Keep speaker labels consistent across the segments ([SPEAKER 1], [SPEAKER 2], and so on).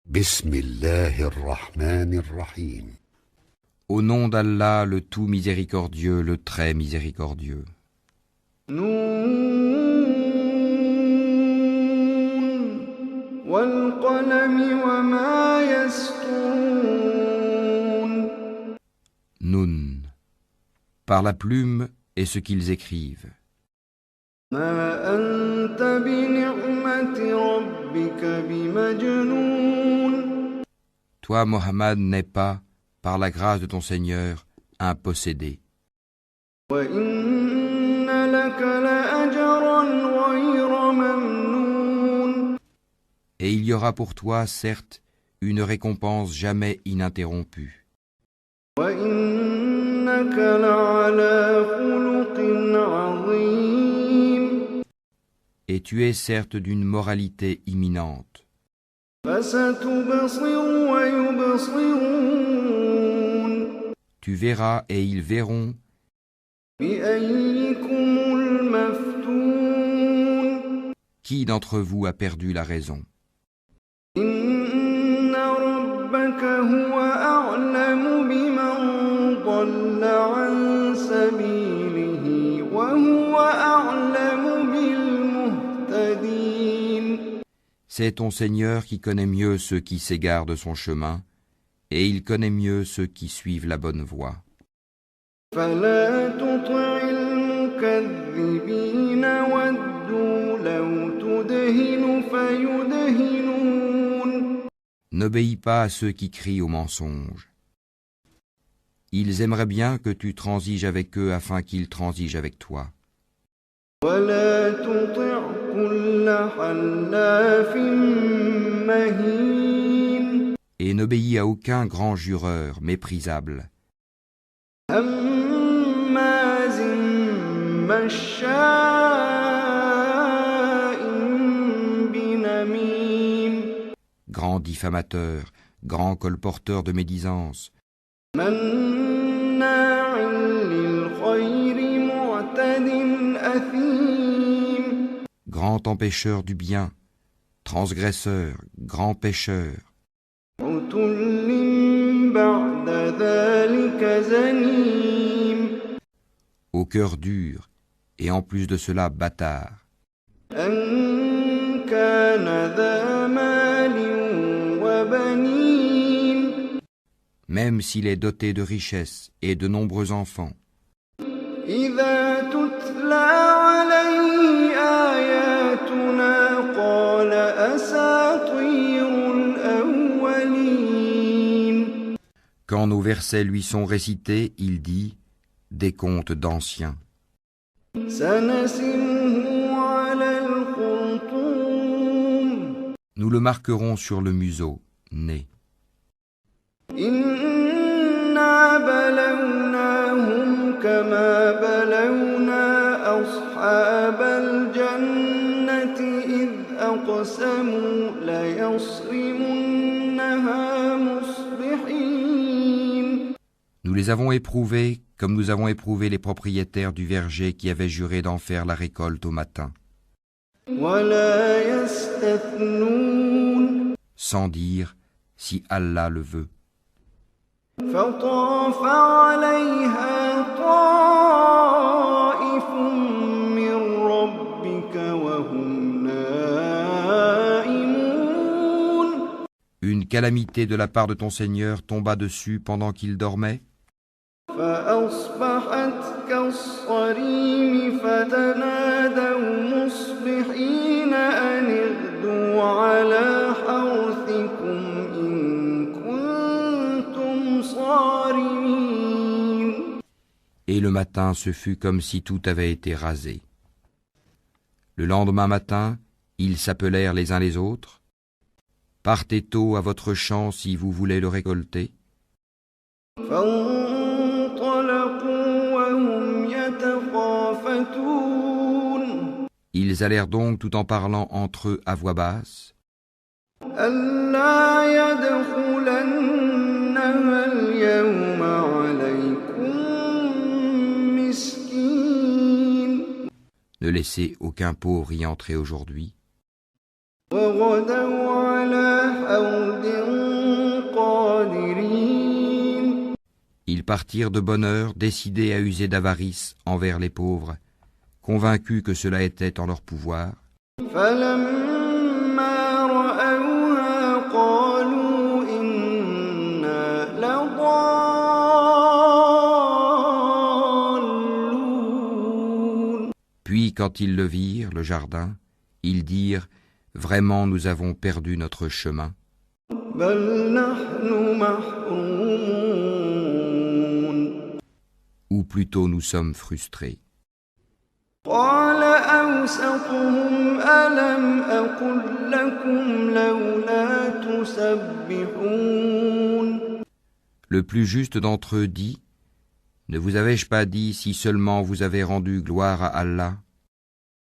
[SPEAKER 1] Bismillahir-Rahmanir-Rahim.
[SPEAKER 2] Au nom d'Allah, le tout miséricordieux, le très miséricordieux.
[SPEAKER 3] Noun wal qalami wa ma yasturun.
[SPEAKER 2] Nun, par la plume et ce qu'ils écrivent.
[SPEAKER 3] Ma anta bi ni'mati rabbika bimajnun.
[SPEAKER 2] Toi, Mohammed, n'es pas, par la grâce de ton Seigneur, un possédé.
[SPEAKER 3] Wa inna laka la ajran ghayra mamnun.
[SPEAKER 2] Et il y aura pour toi, certes, une récompense jamais ininterrompue.
[SPEAKER 3] Wa innaka la ala khuluqin azim.
[SPEAKER 2] Et tu es certes d'une moralité imminente.
[SPEAKER 3] Fasatubsiru wa yubsirun.
[SPEAKER 2] Tu verras et ils verront
[SPEAKER 3] Bi ayyikumul maftoun.
[SPEAKER 2] qui d'entre vous a perdu la raison.
[SPEAKER 3] Inna rabbaka huwa a'lamu biman dalla an sabilihi wa huwa a'lamu bil muhtadin.
[SPEAKER 2] C'est ton Seigneur qui connaît mieux ceux qui s'égarent de son chemin, et il connaît mieux ceux qui suivent la bonne voie.
[SPEAKER 3] Fala tuti'il mukaththibina waddu law tudhinu fayudhinun.
[SPEAKER 2] N'obéis pas à ceux qui crient au mensonge. Ils aimeraient bien que tu transiges avec eux afin qu'ils transigent avec toi.
[SPEAKER 3] ولا تطع كل حلاف مهين.
[SPEAKER 2] Et n'obéis à aucun grand jureur méprisable,
[SPEAKER 3] هماز مشاء بنميم.
[SPEAKER 2] grand diffamateur, grand colporteur de médisance,
[SPEAKER 3] مناع للخير معتد أثيم.
[SPEAKER 2] grand empêcheur du bien, transgresseur, grand pécheur,
[SPEAKER 3] عتل بعد ذلك زنيم.
[SPEAKER 2] au cœur dur, et en plus de cela bâtard,
[SPEAKER 3] أن كان ذا مال وبنين.
[SPEAKER 2] même s'il est doté de richesses et de nombreux enfants.
[SPEAKER 3] إذا تتلى عليه آياتنا قال أساطير الأولين.
[SPEAKER 2] Quand nos versets lui sont récités, il dit des contes d'anciens.
[SPEAKER 3] سنسمه على الخرطوم.
[SPEAKER 2] Nous le marquerons sur le museau, nez.
[SPEAKER 3] إنا بلوناهم كما بلونا أصحاب الجنة إذ أقسموا ليصرمنها مصبحين.
[SPEAKER 2] Nous les avons éprouvés comme nous avons éprouvé les propriétaires du verger qui avaient juré d'en faire la récolte au matin,
[SPEAKER 3] ولا يستثنون.
[SPEAKER 2] sans dire si Allah le veut.
[SPEAKER 3] فطاف عليها طائف من ربك وهم نائمون.
[SPEAKER 2] Une calamité de la part de ton Seigneur tomba dessus pendant qu'il dormait,
[SPEAKER 3] فأصبحت كالصريم فتنادوا مصبحين أن اغدوا على حرثكم إن كنتم صارمين.
[SPEAKER 2] et le matin ce fut comme si tout avait été rasé. Le lendemain matin, ils s'appelèrent les uns les autres. Partez tôt à votre champ si vous voulez le récolter.
[SPEAKER 3] فانطلقوا وهم يتخافتون.
[SPEAKER 2] Ils allèrent donc tout en parlant entre eux à voix basse.
[SPEAKER 3] ألا يدخلنها اليوم عليكم مسكين.
[SPEAKER 2] Ne laissez aucun pauvre y entrer aujourd'hui.
[SPEAKER 3] وغدوا على حرد
[SPEAKER 2] partirent de bonne heure, décidés à user d'avarice envers les pauvres, convaincus que cela était en leur pouvoir.
[SPEAKER 3] فلما رأوها قالوا إنا لضالون.
[SPEAKER 2] Puis, quand ils le virent, le jardin, ils dirent « Vraiment, nous avons perdu notre chemin.
[SPEAKER 3] بل نحن محرومون.
[SPEAKER 2] Ou plutôt nous sommes frustrés. »
[SPEAKER 3] قال أوسطهم ألم أقل لكم لولا تسبحون.
[SPEAKER 2] Le plus juste d'entre eux dit « Ne vous avais-je pas dit si seulement vous avez rendu gloire à Allah ?»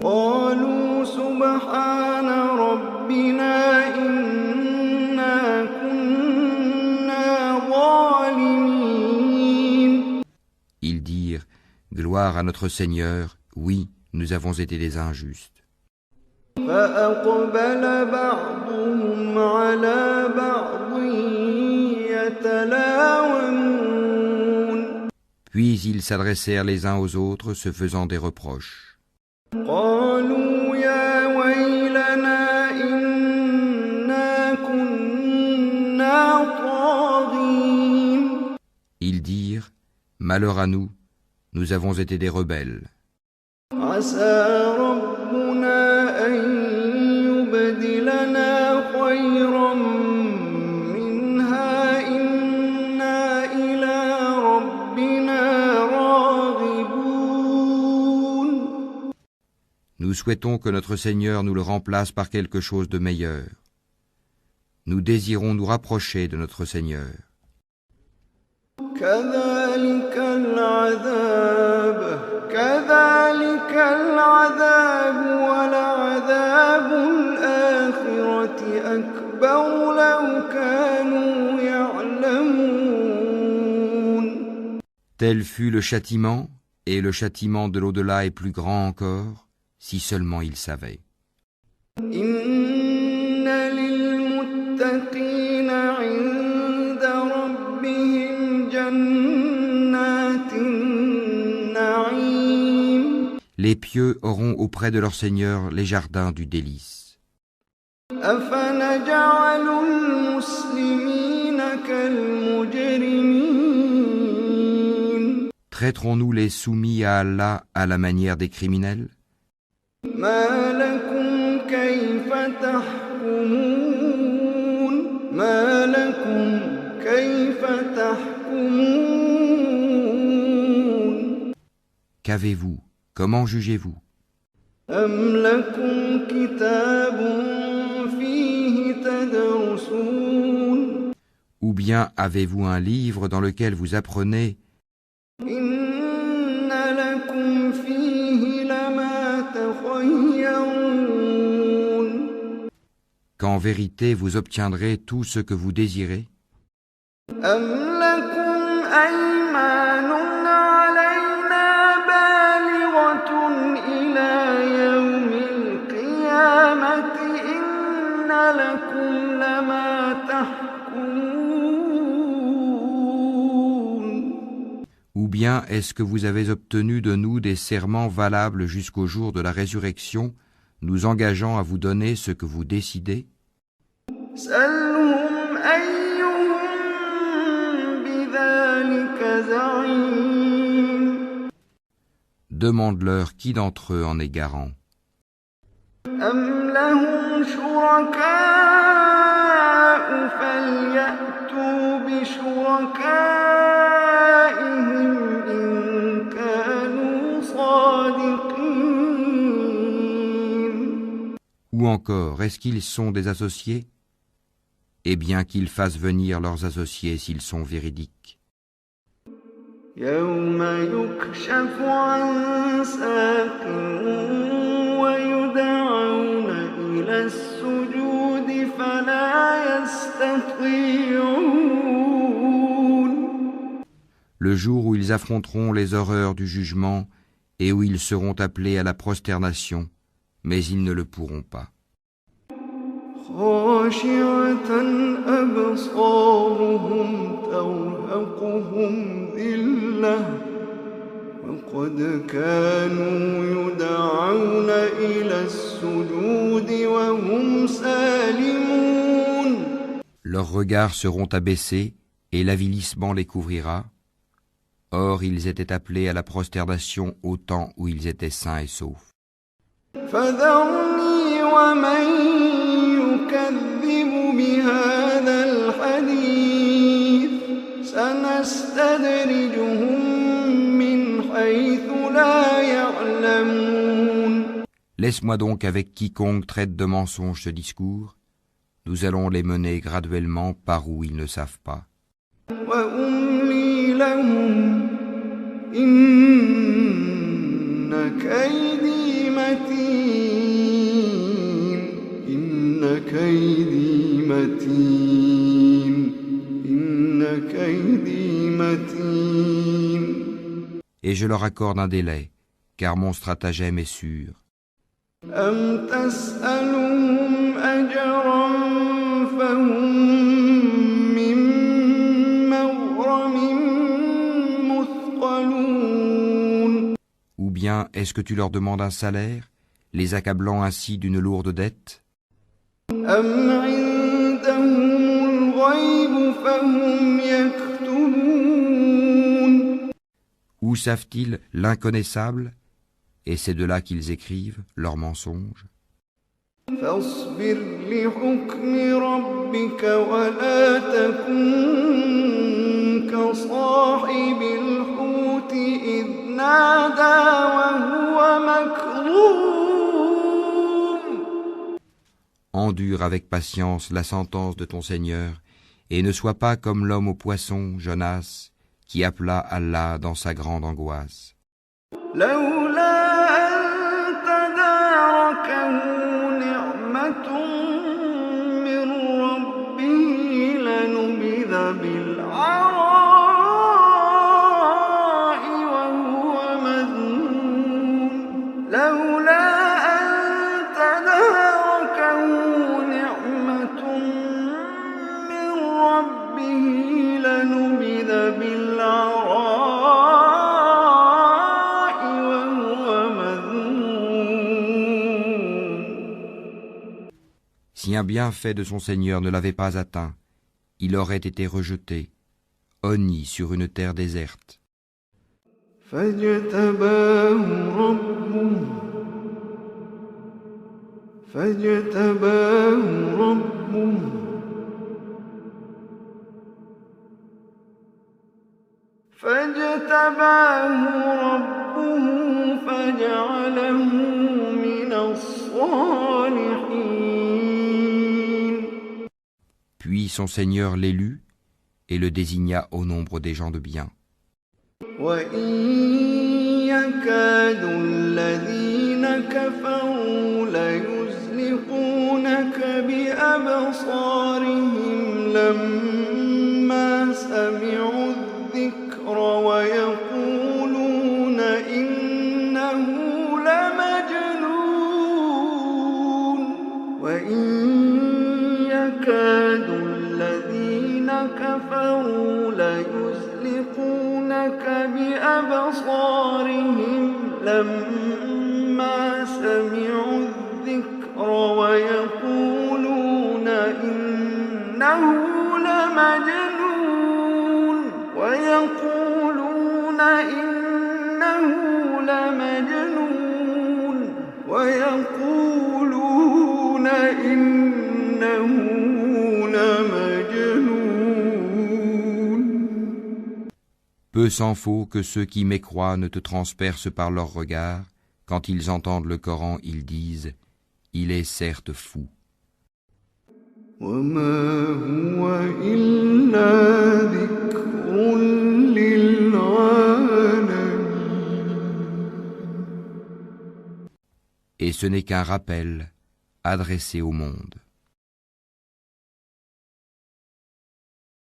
[SPEAKER 3] قالوا سبحان ربنا إنا كنا ظالمين.
[SPEAKER 2] Ils dirent « Gloire à notre Seigneur, oui, nous avons été des injustes. »
[SPEAKER 3] فأقبل بعضهم على بعض يتلاومون.
[SPEAKER 2] Puis ils s'adressèrent les uns aux autres, se faisant des reproches.
[SPEAKER 3] قالوا يا ويلنا إنا كنا طاغين.
[SPEAKER 2] Ils dirent « Malheur à nous, nous avons été des rebelles.
[SPEAKER 3] عسى ربنا أن يبدلنا خيرا منها إنا إلى ربنا راغبون.
[SPEAKER 2] Nous souhaitons que notre Seigneur nous le remplace par quelque chose de meilleur. Nous désirons nous rapprocher de notre Seigneur.
[SPEAKER 3] كذلك العذاب ولعذاب الآخرة أكبر لو كانوا يعلمون.
[SPEAKER 2] Tel fut le châtiment, et le châtiment de l'au-delà est plus grand encore, si seulement ils savaient.
[SPEAKER 3] إن للمتقين عند ربهم جنات النعيم.
[SPEAKER 2] Les pieux auront auprès de leur Seigneur les jardins du délice.
[SPEAKER 3] أفنجعل المسلمين كالمجرمين.
[SPEAKER 2] Traiterons-nous les soumis à Allah à la manière des criminels?
[SPEAKER 3] ما لكم كيف تحكمون. ما لكم كيف تحكمون.
[SPEAKER 2] Qu'avez-vous? Comment jugez-vous?
[SPEAKER 3] أم لكم كتاب فيه تدرسون.
[SPEAKER 2] Ou bien avez-vous un livre dans lequel vous apprenez
[SPEAKER 3] إن لكم فيه لما تخيرون.
[SPEAKER 2] qu'en vérité vous obtiendrez tout ce que vous désirez?
[SPEAKER 3] أم لكم أيمان علينا بالغة إلى يوم القيامة إن لكم لما تحكمون.
[SPEAKER 2] Ou bien est-ce que vous avez obtenu de nous des serments valables jusqu'au jour de la résurrection, nous engageant à vous donner ce que vous décidez?
[SPEAKER 3] سلهم أيهم بذلك زعيم.
[SPEAKER 2] Demande-leur qui d'entre eux en est garant.
[SPEAKER 3] أم لهم شركاء فليأتوا بشركائهم إن كانوا صادقين.
[SPEAKER 2] Ou encore, est-ce qu'ils sont des associés? Eh bien qu'ils fassent venir leurs associés s'ils sont véridiques.
[SPEAKER 3] يوم يكشف عن ساق ويدعون إلى السجود فلا يستطيعون.
[SPEAKER 2] Le jour où ils affronteront les horreurs du jugement et où ils seront appelés à la prosternation, mais ils ne le pourront pas.
[SPEAKER 3] خاشعة أبصارهم ترهقهم ذلة وقد كانوا يدعون إلى السجود وهم سالمون.
[SPEAKER 2] Leurs regards seront abaissés et l'avilissement les couvrira. Or, ils étaient appelés à la prosternation au temps où ils étaient sains et saufs.
[SPEAKER 3] فذرني ومن يكذب بهذا الحديث سنستدرجهم من حيث لا يعلمون.
[SPEAKER 2] Laisse-moi donc avec quiconque traite de mensonge ce discours. Nous allons les mener graduellement par où ils ne savent pas.
[SPEAKER 3] وأملي لهم إن كيدي متين إن كيدي متين إن كيدي متين.
[SPEAKER 2] Et je leur accorde un délai, car mon stratagème est sûr.
[SPEAKER 3] أم تسألهم أجرا فهم من مغرم مثقلون.
[SPEAKER 2] Ou bien est-ce que tu leur demandes un salaire, les accablant ainsi d'une lourde dette?
[SPEAKER 3] أم عندهم الغيب فهم يكتبون.
[SPEAKER 2] Ou savent-ils l'inconnaissable, et c'est de là qu'ils écrivent leurs mensonges?
[SPEAKER 3] فاصبر لحكم ربك ولا تكن كصاحب الحوت إذ نادى وهو مكظوم.
[SPEAKER 2] Endure avec patience la sentence de ton Seigneur, et ne sois pas comme l'homme au poisson, Jonas, qui appela Allah dans sa grande angoisse.
[SPEAKER 3] لولا أن تداركه نعمة من ربه لنبذ بالعراء وهو مذموم. لولا أن تداركه نعمة من ربه لنبذ بالعراء.
[SPEAKER 2] Si un bienfait de son Seigneur ne l'avait pas atteint, il aurait été rejeté, honni sur une terre déserte.
[SPEAKER 3] فاجتباه ربه فجعله من الصالحين.
[SPEAKER 2] Puis son Seigneur l'élut et le désigna au nombre des gens de bien.
[SPEAKER 3] وإن يكاد الذين كفروا ليزلقونك بأبصارهم لما سمعوا الذكر ويقولون إنه لمجنون. وإن يكاد الذين كفروا ليزلقونك بأبصارهم لما سمعوا الذكر ويقولون إنه لمجنون. ويقولون إنه لمجنون. ويقولون إنه
[SPEAKER 2] Peu s'en faut que ceux qui mécroient ne te transpercent par leurs regards. Quand ils entendent le Coran, ils disent « Il est certes fou ». Et ce n'est qu'un rappel adressé au monde.